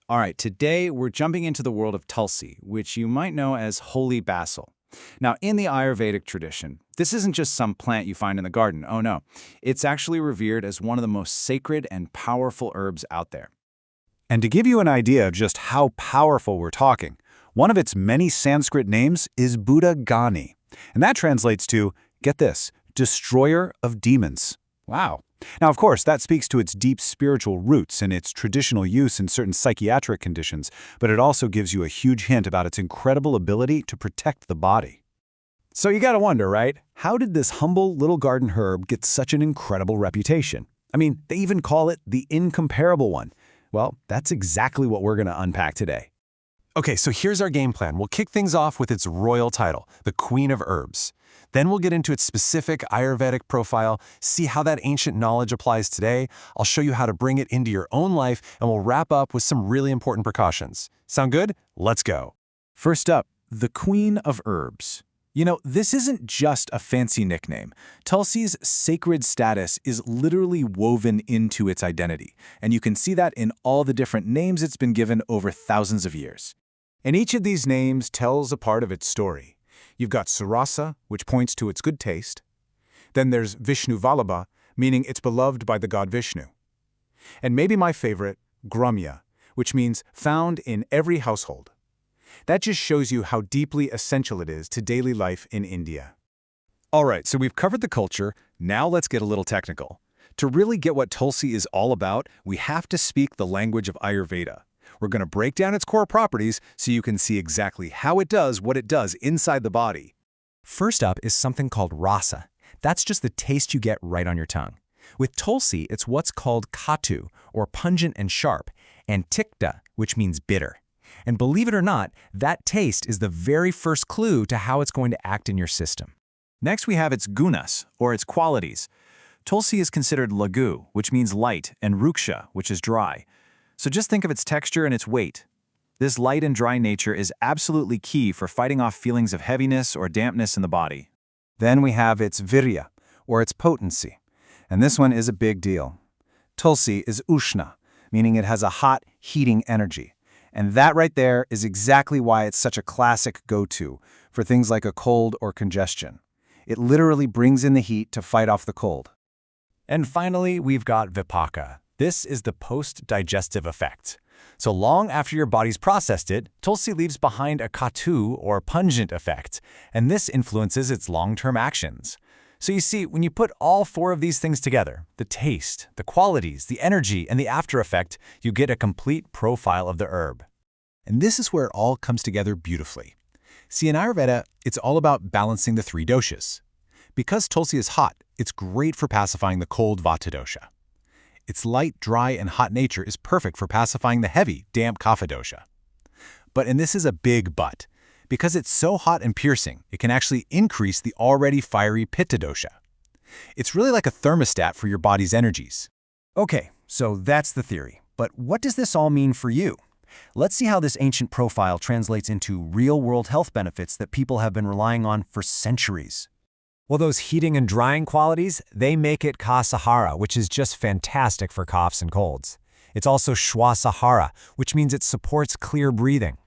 All right, today we're jumping into the world of Tulsi, which you might know as Holy Basil. Now, in the Ayurvedic tradition, this isn't just some plant you find in the garden. Oh no, it's actually revered as one of the most sacred and powerful herbs out there. And to give you an idea of just how powerful we're talking, one of its many Sanskrit names is Buddha Gani. And that translates to, get this, destroyer of demons. Wow. Now, of course, that speaks to its deep spiritual roots and its traditional use in certain psychiatric conditions, but it also gives you a huge hint about its incredible ability to protect the body. So you gotta wonder, right? How did this humble little garden herb get such an incredible reputation? I mean, they even call it the incomparable one. Well, that's exactly what we're gonna unpack today. Okay, so here's our game plan. We'll kick things off with its royal title, the Queen of Herbs. Then we'll get into its specific Ayurvedic profile, see how that ancient knowledge applies today. I'll show you how to bring it into your own life, and we'll wrap up with some really important precautions. Sound good? Let's go. First up, the Queen of Herbs. You know, this isn't just a fancy nickname. Tulsi's sacred status is literally woven into its identity, and you can see that in all the different names it's been given over thousands of years. And each of these names tells a part of its story. You've got Surasa, which points to its good taste. Then there's Vishnu Vallabha, meaning it's beloved by the god Vishnu. And maybe my favorite, Gramya, which means found in every household. That just shows you how deeply essential it is to daily life in India. All right, so we've covered the culture. Now let's get a little technical. To really get what Tulsi is all about, we have to speak the language of Ayurveda. We're going to break down its core properties so you can see exactly how it does what it does inside the body. First up is something called rasa. That's just the taste you get right on your tongue. With Tulsi, it's what's called katu, or pungent and sharp, and tikta, which means bitter. And believe it or not, that taste is the very first clue to how it's going to act in your system. Next, we have its gunas, or its qualities. Tulsi is considered lagu, which means light, and ruksha, which is dry. So just think of its texture and its weight. This light and dry nature is absolutely key for fighting off feelings of heaviness or dampness in the body. Then we have its virya, or its potency. And this one is a big deal. Tulsi is ushna, meaning it has a hot, heating energy. And that right there is exactly why it's such a classic go-to for things like a cold or congestion. It literally brings in the heat to fight off the cold. And finally, we've got vipaka. This is the post-digestive effect. So long after your body's processed it, Tulsi leaves behind a katu, or pungent effect, and this influences its long-term actions. So you see, when you put all four of these things together, the taste, the qualities, the energy, and the after effect, you get a complete profile of the herb. And this is where it all comes together beautifully. See, in Ayurveda, it's all about balancing the three doshas. Because Tulsi is hot, it's great for pacifying the cold Vata dosha. Its light, dry, and hot nature is perfect for pacifying the heavy, damp Kapha dosha. And this is a big but. Because it's so hot and piercing, it can actually increase the already fiery Pitta dosha. It's really like a thermostat for your body's energies. Okay, so that's the theory. But what does this all mean for you? Let's see how this ancient profile translates into real-world health benefits that people have been relying on for centuries. Well, those heating and drying qualities, they make it Kasahara, which is just fantastic for coughs and colds. It's also Shwasahara, which means it supports clear breathing.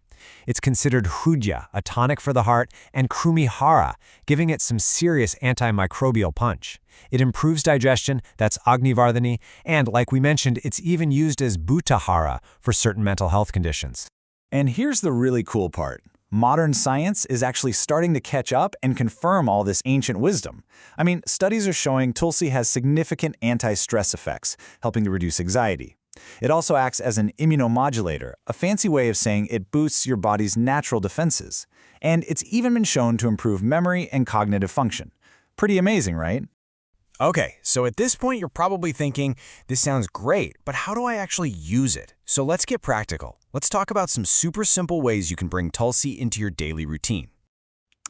It's considered Hudya, a tonic for the heart, and Krumihara, giving it some serious antimicrobial punch. It improves digestion, that's Agnivardhani, and like we mentioned, it's even used as Bhutahara for certain mental health conditions. And here's the really cool part. Modern science is actually starting to catch up and confirm all this ancient wisdom. I mean, studies are showing Tulsi has significant anti-stress effects, helping to reduce anxiety. It also acts as an immunomodulator, a fancy way of saying it boosts your body's natural defenses. And it's even been shown to improve memory and cognitive function. Pretty amazing, right? Okay, so at this point you're probably thinking, this sounds great, but how do I actually use it? So let's get practical. Let's talk about some super simple ways you can bring Tulsi into your daily routine.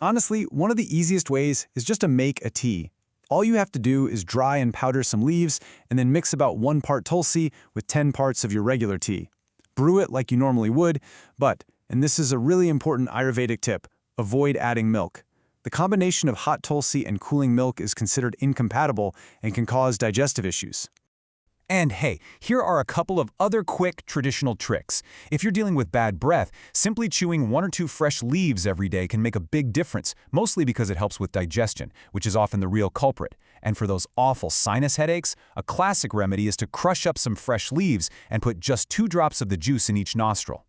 Honestly, one of the easiest ways is just to make a tea. All you have to do is dry and powder some leaves and then mix about 1 part Tulsi with 10 parts of your regular tea. Brew it like you normally would, but, and this is a really important Ayurvedic tip, avoid adding milk. The combination of hot Tulsi and cooling milk is considered incompatible and can cause digestive issues. And hey, here are a couple of other quick traditional tricks. If you're dealing with bad breath, simply chewing 1 or 2 fresh leaves every day can make a big difference, mostly because it helps with digestion, which is often the real culprit. And for those awful sinus headaches, a classic remedy is to crush up some fresh leaves and put just 2 drops of the juice in each nostril.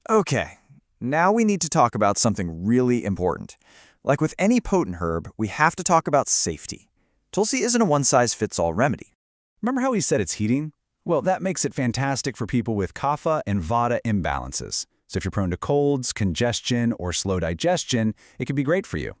Okay, now we need to talk about something really important. Like with any potent herb, we have to talk about safety. Tulsi isn't a one-size-fits-all remedy. Remember how he said it's heating? Well, that makes it fantastic for people with kapha and vata imbalances. So if you're prone to colds, congestion, or slow digestion, it could be great for you.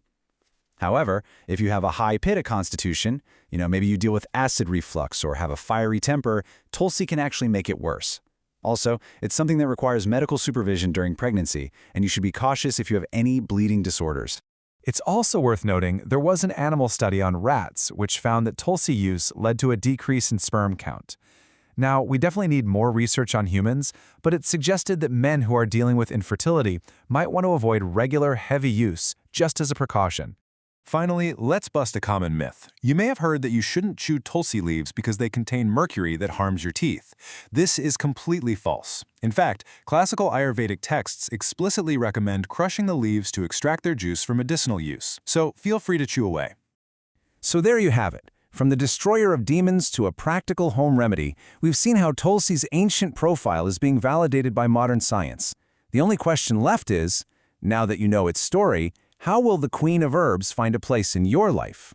However, if you have a high pitta constitution, maybe you deal with acid reflux or have a fiery temper, Tulsi can actually make it worse. Also, it's something that requires medical supervision during pregnancy, and you should be cautious if you have any bleeding disorders. It's also worth noting there was an animal study on rats which found that Tulsi use led to a decrease in sperm count. Now, we definitely need more research on humans, but it suggested that men who are dealing with infertility might want to avoid regular, heavy use just as a precaution. Finally, let's bust a common myth. You may have heard that you shouldn't chew Tulsi leaves because they contain mercury that harms your teeth. This is completely false. In fact, classical Ayurvedic texts explicitly recommend crushing the leaves to extract their juice for medicinal use, so feel free to chew away. So there you have it. From the destroyer of demons to a practical home remedy, we've seen how Tulsi's ancient profile is being validated by modern science. The only question left is, now that you know its story, how will the Queen of Herbs find a place in your life?